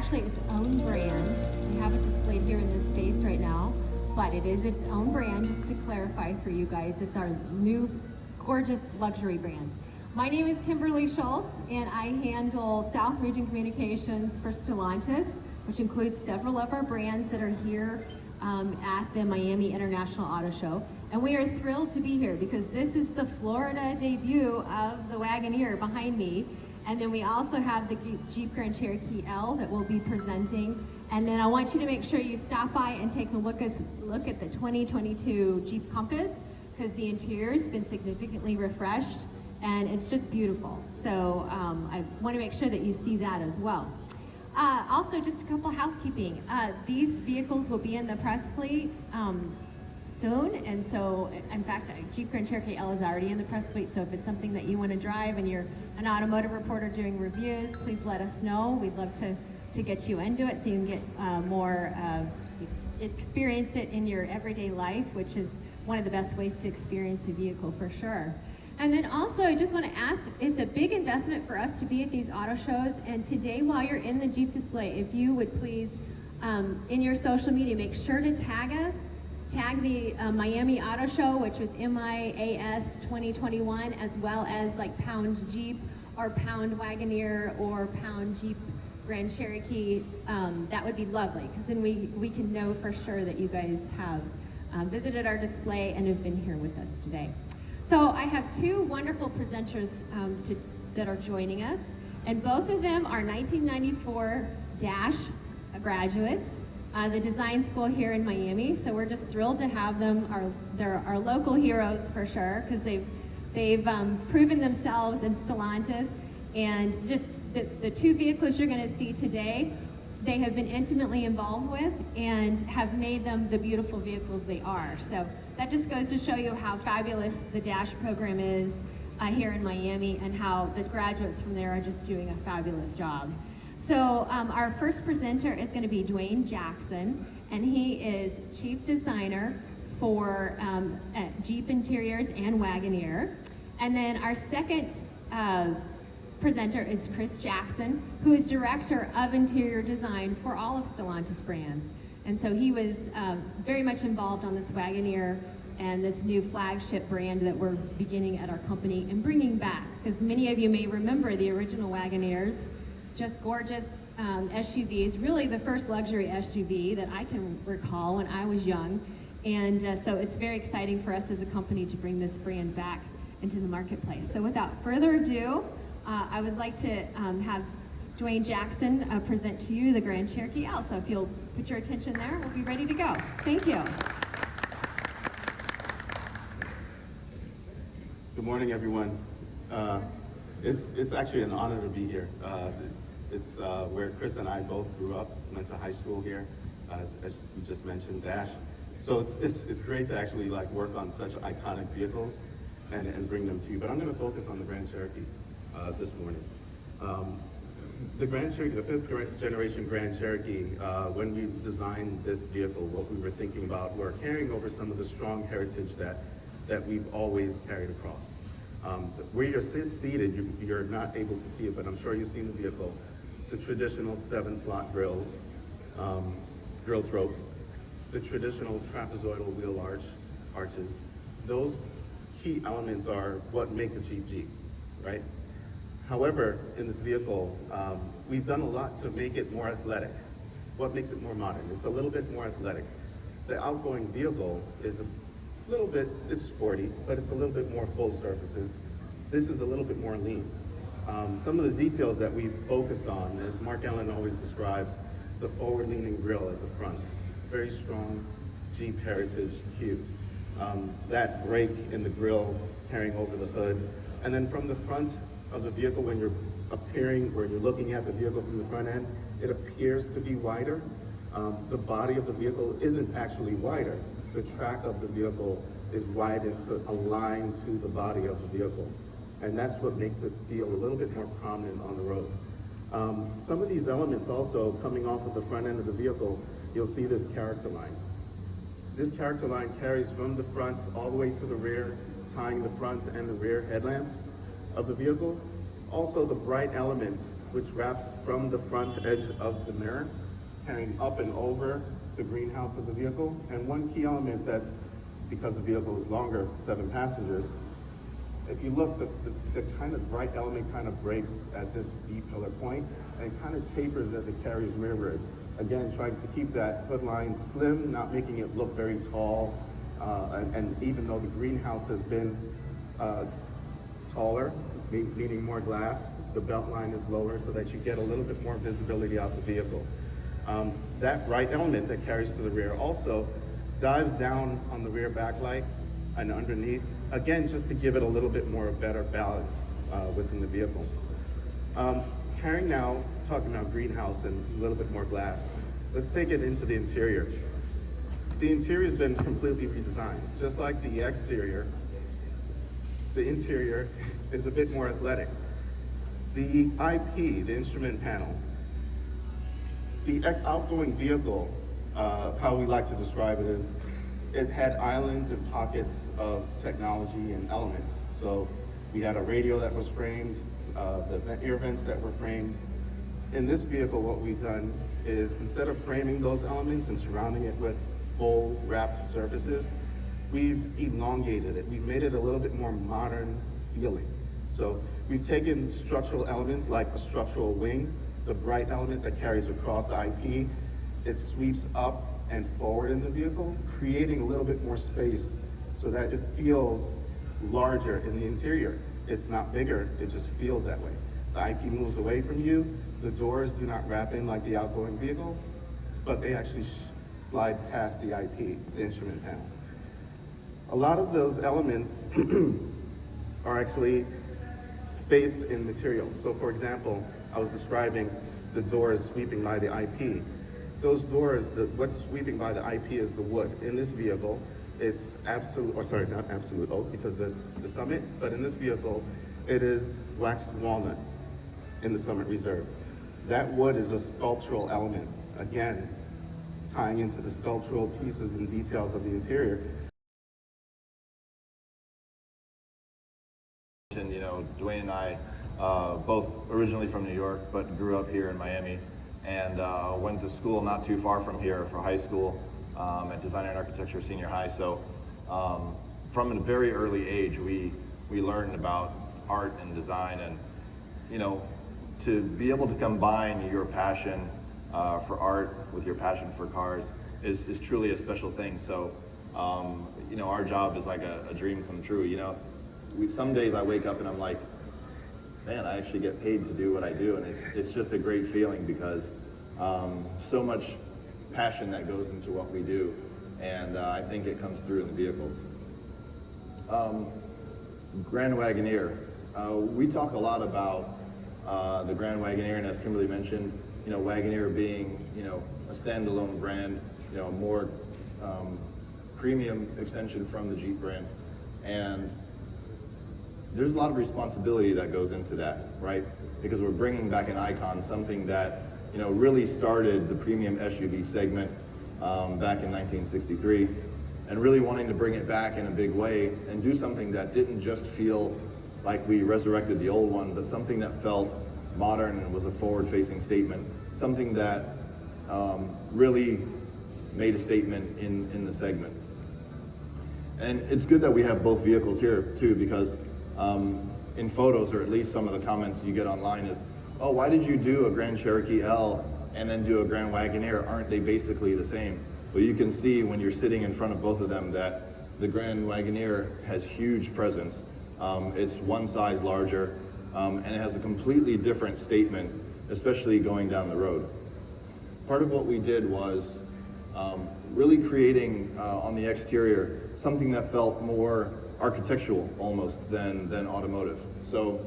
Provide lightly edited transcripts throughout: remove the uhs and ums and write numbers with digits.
actually its own brand. We have it displayed here in this space right now, but it is its own brand, just to clarify for you guys. It's our new gorgeous luxury brand. My name is Kimberly Schultz, and I handle South Region Communications for Stellantis, which includes several of our brands that are here at the Miami International Auto Show. And we are thrilled to be here because this is the Florida debut of the Wagoneer behind me. And then we also have the Jeep Grand Cherokee L that we'll be presenting. And then I want you to make sure you stop by and take a look at the 2022 Jeep Compass, because the interior has been significantly refreshed and it's just beautiful. So I want to make sure that you see that as well. Also, just a couple housekeeping. These vehicles will be in the press fleet soon, and so, in fact, Jeep Grand Cherokee L is already in the press fleet, so if it's something that you want to drive and you're an automotive reporter doing reviews, please let us know. We'd love to get you into it so you can get more, experience it in your everyday life, which is one of the best ways to experience a vehicle for sure. And then also, I just want to ask, it's a big investment for us to be at these auto shows, and today while you're in the Jeep display, if you would please, in your social media, make sure to tag us. Tag the Miami Auto Show, which was MIAS 2021, as well as like Pound Jeep or Pound Wagoneer or Pound Jeep Grand Cherokee. That would be lovely, because then we can know for sure that you guys have visited our display and have been here with us today. So I have two wonderful presenters that are joining us, and both of them are 1994 Dash graduates. The design school here in Miami, so we're just thrilled to have them. They're our local heroes for sure, because they've proven themselves in Stellantis, and just the two vehicles you're going to see today, they have been intimately involved with and have made them the beautiful vehicles they are. So that just goes to show you how fabulous the Dash program is here in Miami, and how the graduates from there are just doing a fabulous job. So our first presenter is going to be Dwayne Jackson, and he is Chief Designer for Jeep Interiors and Wagoneer. And then our second presenter is Chris Jackson, who is Director of Interior Design for all of Stellantis brands. And so he was very much involved on this Wagoneer and this new flagship brand that we're beginning at our company and bringing back, because many of you may remember the original Wagoneers. Just gorgeous SUVs, really the first luxury SUV that I can recall when I was young. And so it's very exciting for us as a company to bring this brand back into the marketplace. So without further ado, I would like to have Dwayne Jackson present to you the Grand Cherokee L. So if you'll put your attention there, we'll be ready to go. Thank you. Good morning, everyone. It's actually an honor to be here. It's where Chris and I both grew up, went to high school here, as you just mentioned, Dash. So it's great to actually like work on such iconic vehicles and bring them to you. But I'm going to focus on the Grand Cherokee this morning. The Grand Cherokee, the fifth generation Grand Cherokee, when we designed this vehicle, what we were thinking about were carrying over some of the strong heritage that we've always carried across. So where you're seated, you're not able to see it, but I'm sure you've seen the vehicle. The traditional 7-slot grills, grill throats, the traditional trapezoidal wheel arches. Those key elements are what make a Jeep, right? However, in this vehicle, we've done a lot to make it more athletic. What makes it more modern? It's a little bit more athletic. The outgoing vehicle is a little bit, it's sporty, but it's a little bit more full surfaces. This is a little bit more lean. Some of the details that we've focused on, as Mark Allen always describes, the forward-leaning grille at the front. Very strong Jeep heritage cue. That break in the grille carrying over the hood. And then from the front of the vehicle, when you're looking at the vehicle from the front end, it appears to be wider. The body of the vehicle isn't actually wider. The track of the vehicle is widened to align to the body of the vehicle. And that's what makes it feel a little bit more prominent on the road. Some of these elements also coming off of the front end of the vehicle, you'll see this character line. This character line carries from the front all the way to the rear, tying the front and the rear headlamps of the vehicle. Also the bright element which wraps from the front edge of the mirror, carrying up and over the greenhouse of the vehicle. And one key element that's, because the vehicle is longer, 7 passengers, if you look, the kind of bright element kind of breaks at this B-pillar point, and it kind of tapers as it carries rearward. Again, trying to keep that hood line slim, not making it look very tall. And even though the greenhouse has been taller, meaning more glass, the belt line is lower so that you get a little bit more visibility out the vehicle. That bright element that carries to the rear also dives down on the rear backlight and underneath, again, just to give it a little bit more better balance within the vehicle. Carrying now, talking about greenhouse and a little bit more glass, let's take it into the interior. The interior has been completely redesigned. Just like the exterior, the interior is a bit more athletic. The IP, the instrument panel, the outgoing vehicle, how we like to describe it is, it had islands and pockets of technology and elements. So we had a radio that was framed, the air vents that were framed. In this vehicle, what we've done is, instead of framing those elements and surrounding it with full wrapped surfaces, we've elongated it. We've made it a little bit more modern feeling. So we've taken structural elements like a structural wing, the bright element that carries across the IP, it sweeps up and forward in the vehicle, creating a little bit more space so that it feels larger in the interior. It's not bigger, it just feels that way. The IP moves away from you, the doors do not wrap in like the outgoing vehicle, but they actually slide past the IP, the instrument panel. A lot of those elements are actually faced in materials. So for example, I was describing the doors sweeping by the IP. Those doors, what's sweeping by the IP is the wood. In this vehicle, it's absolute, or sorry, not absolute oak because that's the Summit, but in this vehicle, it is waxed walnut in the Summit Reserve. That wood is a sculptural element, again, tying into the sculptural pieces and details of the interior. You know, Dwayne and I, both originally from New York, but grew up here in Miami, and went to school not too far from here for high school at Design and Architecture Senior High. So from a very early age, we learned about art and design, and you know, to be able to combine your passion for art with your passion for cars is truly a special thing. So you know, our job is like a dream come true. You know, some days I wake up and I'm like, man, I actually get paid to do what I do, and it's just a great feeling because so much passion that goes into what we do, and I think it comes through in the vehicles. Grand Wagoneer, we talk a lot about the Grand Wagoneer, and as Kimberly mentioned, you know, Wagoneer being, you know, a standalone brand, you know, a more premium extension from the Jeep brand, and there's a lot of responsibility that goes into that, right? Because we're bringing back an icon, something that, you know, really started the premium SUV segment back in 1963, and really wanting to bring it back in a big way and do something that didn't just feel like we resurrected the old one, but something that felt modern and was a forward-facing statement, something that really made a statement in the segment. And it's good that we have both vehicles here too, because in photos, or at least some of the comments you get online is, oh, why did you do a Grand Cherokee L and then do a Grand Wagoneer? Aren't they basically the same? Well, you can see when you're sitting in front of both of them that the Grand Wagoneer has huge presence. It's one size larger, and it has a completely different statement, especially going down the road. Part of what we did was really creating on the exterior something that felt more architectural almost than automotive. So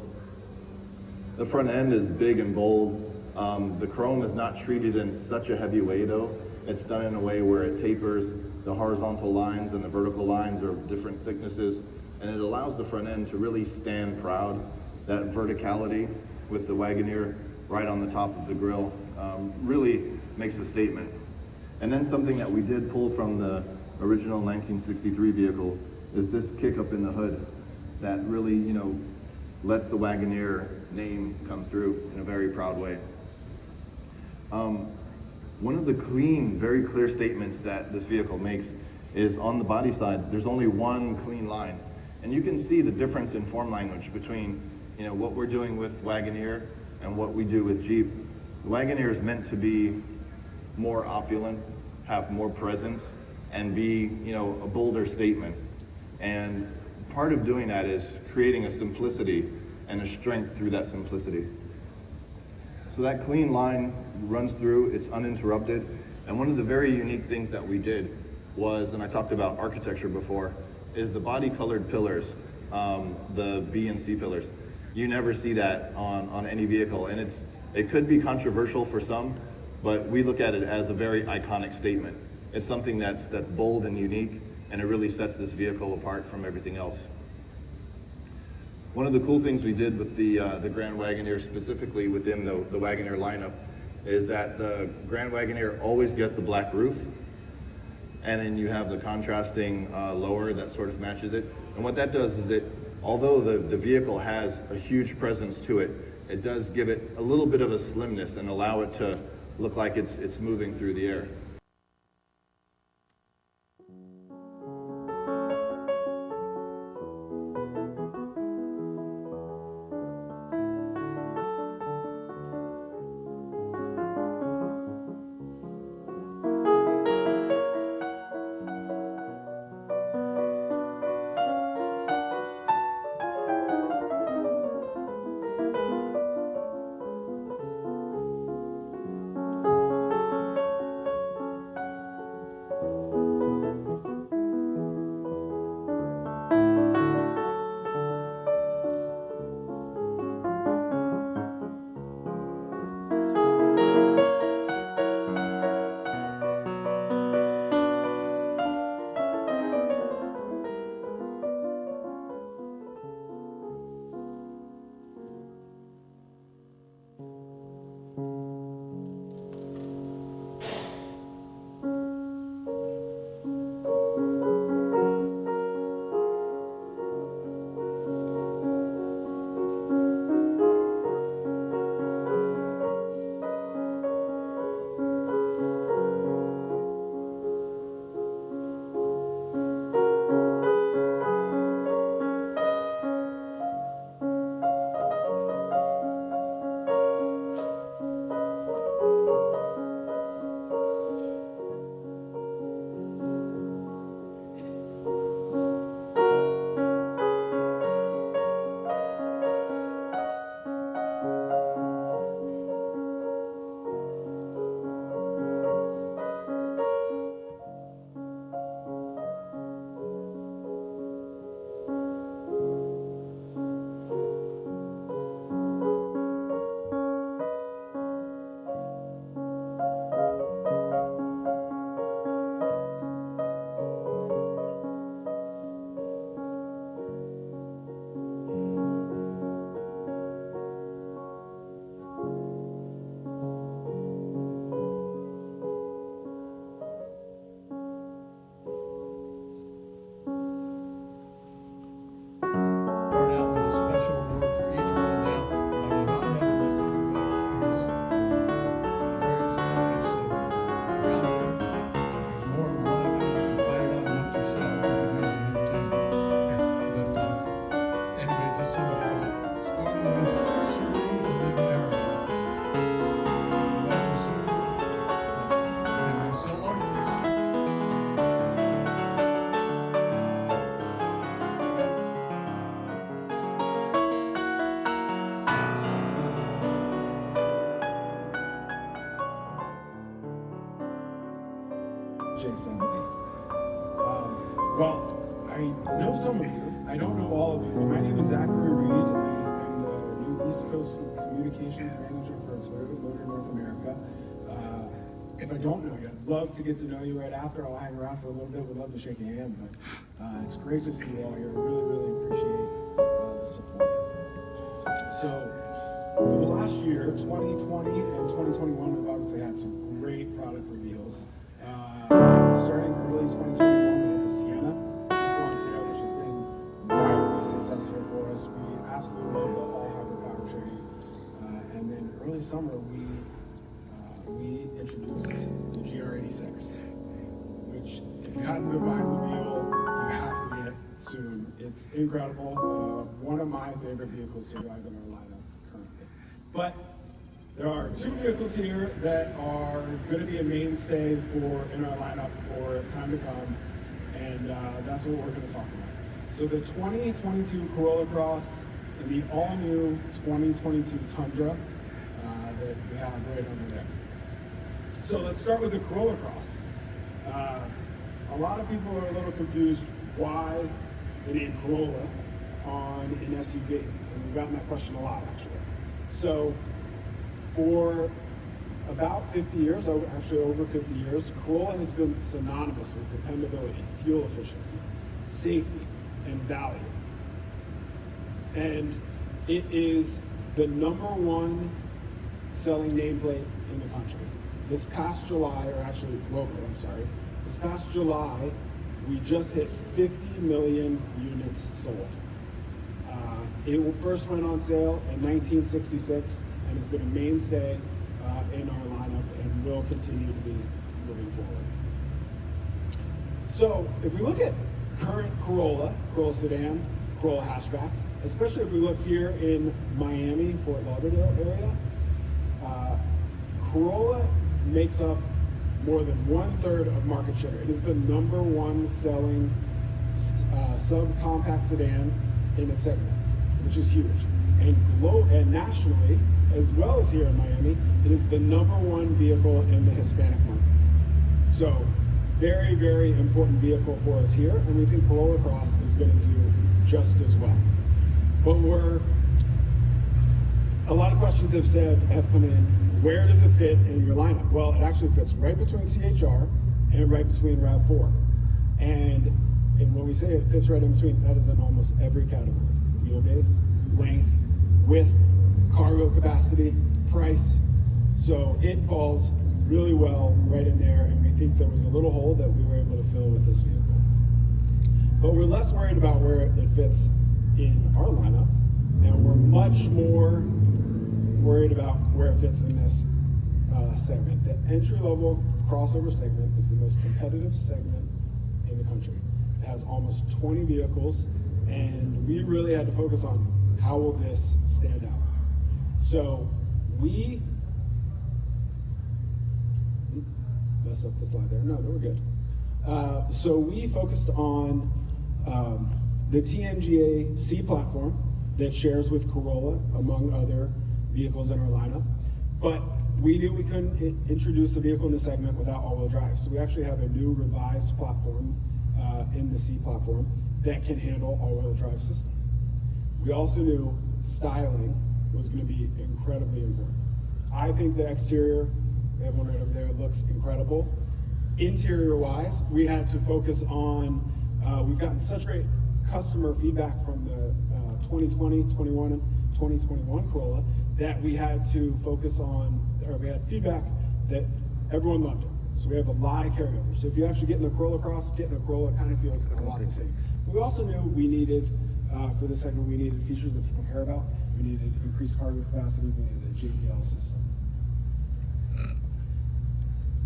the front end is big and bold. The chrome is not treated in such a heavy way though. It's done in a way where it tapers. The horizontal lines and the vertical lines are of different thicknesses, and it allows the front end to really stand proud. That verticality with the Wagoneer right on the top of the grille really makes a statement. And then something that we did pull from the original 1963 vehicle is this kick up in the hood that really, you know, lets the Wagoneer name come through in a very proud way. One of the clean, very clear statements that this vehicle makes is on the body side, there's only one clean line. And you can see the difference in form language between what we're doing with Wagoneer and what we do with Jeep. The Wagoneer is meant to be more opulent, have more presence, and be a bolder statement. And part of doing that is creating a simplicity and a strength through that simplicity. So that clean line runs through, it's uninterrupted. And one of the very unique things that we did was, and I talked about architecture before, is the body colored pillars, the B and C pillars. You never see that on any vehicle. And it could be controversial for some, but we look at it as a very iconic statement. It's something that's bold and unique, and it really sets this vehicle apart from everything else. One of the cool things we did with the Grand Wagoneer, specifically within the Wagoneer lineup, is that the Grand Wagoneer always gets a black roof, and then you have the contrasting lower that sort of matches it. And what that does is although the vehicle has a huge presence to it, it does give it a little bit of a slimness and allow it to look like it's moving through the air. Jay sent me. Well, I know some of you. I don't know all of you. My name is Zachary Reed, and I'm the new East Coast Communications Manager for Toyota Motor North America. If I don't know you, I'd love to get to know you right after. I'll hang around for a little bit. Would love to shake your hand, but it's great to see you all here. I really, really appreciate the support. So, for the last year, 2020 and 2021, we've obviously had some great product reveals. Starting early 2021, we had the Sienna just go on sale, which has been wildly successful for us. We absolutely love the all-hybrid powertrain. And then early summer, we introduced the GR86, which if you haven't been behind the wheel, you have to get soon. It's incredible. One of my favorite vehicles to drive in our lineup currently. But there are two vehicles here that are going to be a mainstay in our lineup for time to come, and that's what we're going to talk about. So the 2022 Corolla Cross and the all-new 2022 Tundra that we have right over there. So let's start with the Corolla Cross. A lot of people are a little confused why the name Corolla on an SUV, and we've gotten that question a lot actually. So for about 50 years, actually over 50 years, Corolla has been synonymous with dependability, fuel efficiency, safety, and value. And it is the #1 selling nameplate in the country. This past July, or actually globally, I'm sorry, this past July, we just hit 50 million units sold. It first went on sale in 1966 and has been a mainstay in our lineup and will continue to be moving forward. So if we look at current Corolla sedan, Corolla hatchback, especially if we look here in Miami, Fort Lauderdale area, Corolla makes up more than 1/3 of market share. It is the #1 selling subcompact sedan in its segment, which is huge. And nationally, as well as here in Miami, it is the #1 vehicle in the Hispanic market. So very, very important vehicle for us here, and we think Corolla Cross is going to do just as well. But a lot of questions have come in, where does it fit in your lineup? Well, it actually fits right between CHR and right between RAV4. And when we say it fits right in between, that is in almost every category: wheelbase, length, width, cargo capacity, price. So it falls really well right in there, and we think there was a little hole that we were able to fill with this vehicle. But we're less worried about where it fits in our lineup, and we're much more worried about where it fits in this segment. The entry-level crossover segment is the most competitive segment in the country. It has almost 20 vehicles, and we really had to focus on how will this stand out. So we messed up the slide there. No, we're good. So we focused on the TNGA C platform that shares with Corolla, among other vehicles in our lineup. But we knew we couldn't introduce a vehicle in the segment without all-wheel drive. So we actually have a new revised platform in the C platform that can handle all-wheel drive system. We also knew styling was going to be incredibly important. I think the exterior, we have one right over there, looks incredible. Interior-wise, we had to focus on, we've gotten such great customer feedback from the 2020, 21, and 2021 Corolla that we had to focus on, or we had feedback that everyone loved it. So we have a lot of carryover. So if you actually get in the Corolla Cross, getting a Corolla kind of feels a lot the same. But we also knew we needed, for this segment, we needed features that people care about. We needed increased cargo capacity. We needed a JBL system.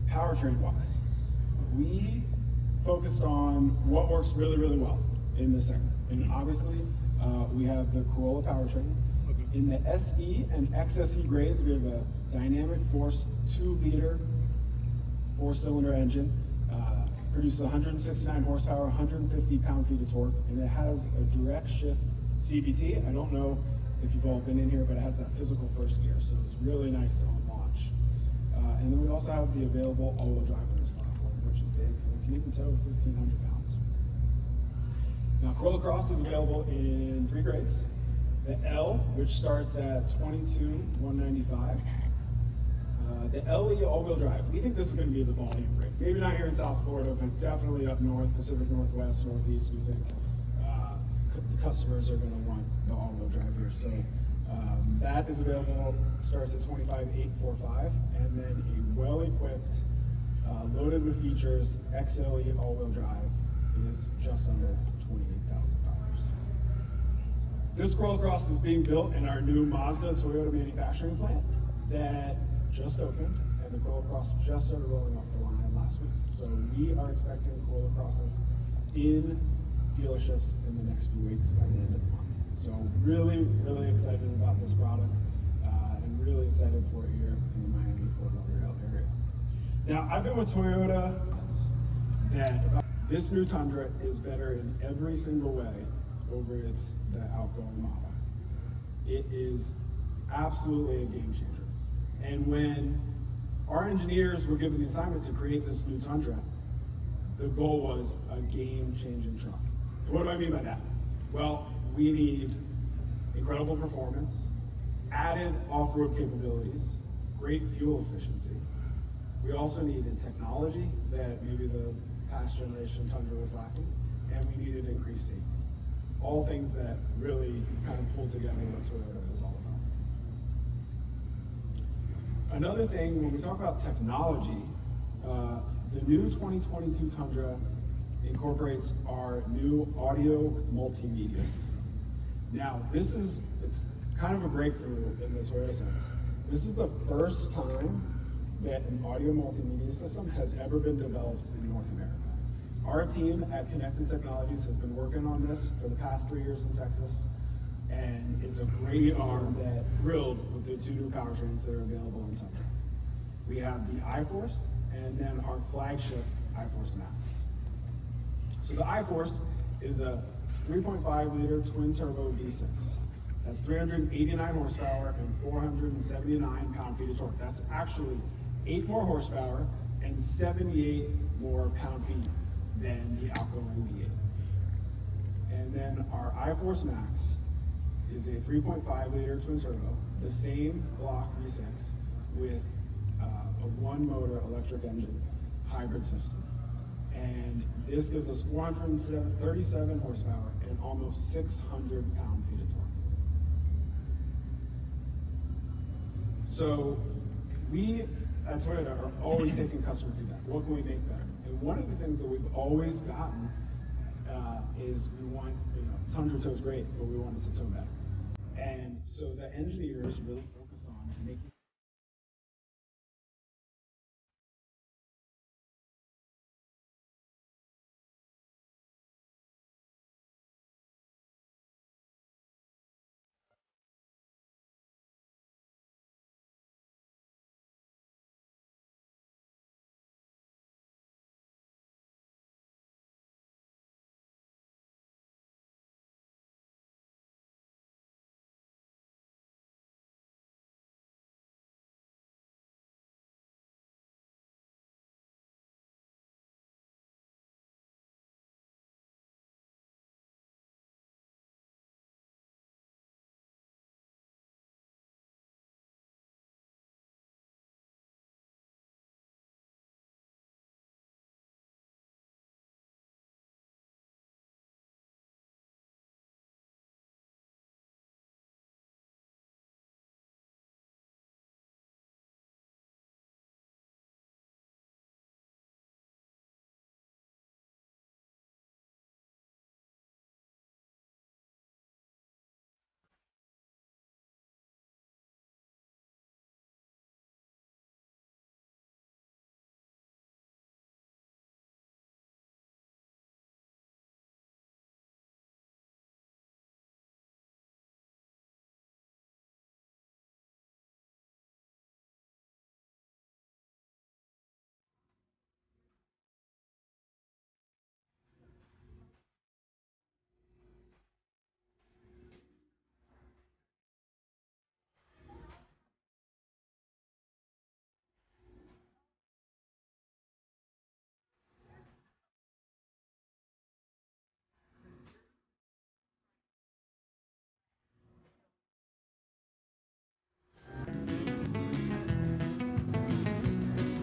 Powertrain-wise, we focused on what works really, really well in this segment. And obviously, we have the Corolla powertrain. In the SE and XSE grades, we have a Dynamic Force 2-liter 4-cylinder engine. Produces 169 horsepower, 150 pound-feet of torque, and it has a direct shift CVT. I don't know if you've all been in here, but it has that physical first gear, so it's really nice on launch. And then we also have the available all-wheel drive on this platform, which is big, and it can even tow 1,500 pounds. Now, Corolla Cross is available in 3 grades. The L, which starts at $22,195. The LE all-wheel drive. We think this is going to be the volume grade. Maybe not here in South Florida, but definitely up north, Pacific Northwest, Northeast. We think the customers are going to want the all-wheel drive here. So that is available. Starts at $25,845, and then a well-equipped, loaded with features XLE all-wheel drive is just under $28,000. This Corolla Cross is being built in our new Mazda Toyota manufacturing plant that just opened, and the Corolla Cross just started rolling off the line last week. So we are expecting Corolla Crosses in dealerships in the next few weeks by the end of the month. So really, really excited about this product and really excited for it here in the Miami, Fort Lauderdale area. Now, I've been with Toyota that this new Tundra is better in every single way over the outgoing model. It is absolutely a game changer. And when our engineers were given the assignment to create this new Tundra, the goal was a game-changing truck. And what do I mean by that? Well, we need incredible performance, added off-road capabilities, great fuel efficiency. We also needed technology that maybe the past generation Tundra was lacking, and we needed increased safety. All things that really kind of pull together what Toyota is all about. Another thing, when we talk about technology, the new 2022 Tundra incorporates our new audio multimedia system. Now, it's kind of a breakthrough in the Toyota sense. This is the first time that an audio multimedia system has ever been developed in North America. Our team at Connected Technologies has been working on this for the past 3 years in Texas, and it's a great system that thrilled with the 2 new powertrains that are available in Tundra. We have the iForce and then our flagship iForce Max. So the iForce is a 3.5 liter twin turbo V6. Has 389 horsepower and 479 pound-feet of torque. That's actually 8 more horsepower and 78 more pound-feet than the outgoing V8. And then our iForce Max is a 3.5 liter twin turbo, the same block V6 with a 1 motor electric engine hybrid system. And this gives us 437 horsepower and almost 600 pound-feet of torque. So we at Toyota are always taking customer feedback. What can we make better? And one of the things that we've always gotten is we want, Tundra tow is great, but we want it to tow better. And so the engineers really focus on making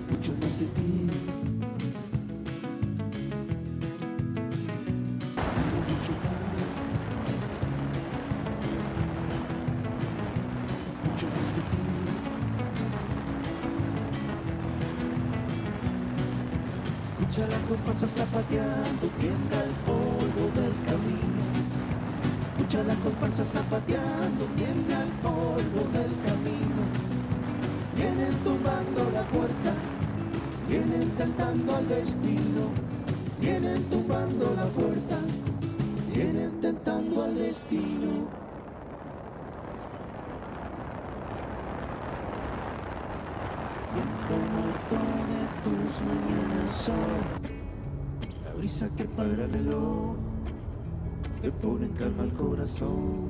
mucho más de ti. Quiero mucho más. Mucho más de ti. Escucha la compasa zapateando, tiembla el polvo del camino. Escucha escucha la comparsa zapateando, tiembla el polvo del camino. Vienen tumbando la puerta, vienen tentando al destino. Vienen tumbando la puerta, vienen tentando al destino. Viento muerto de tus mañanas hoy, la brisa que para el reloj, que pone en calma el corazón.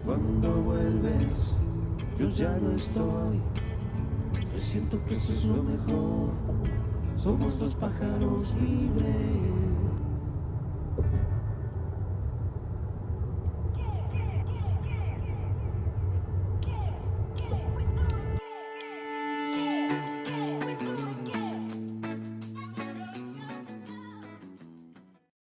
Cuando vuelves, yo ya no estoy, presiento que eso es lo mejor. Somos dos pájaros libres.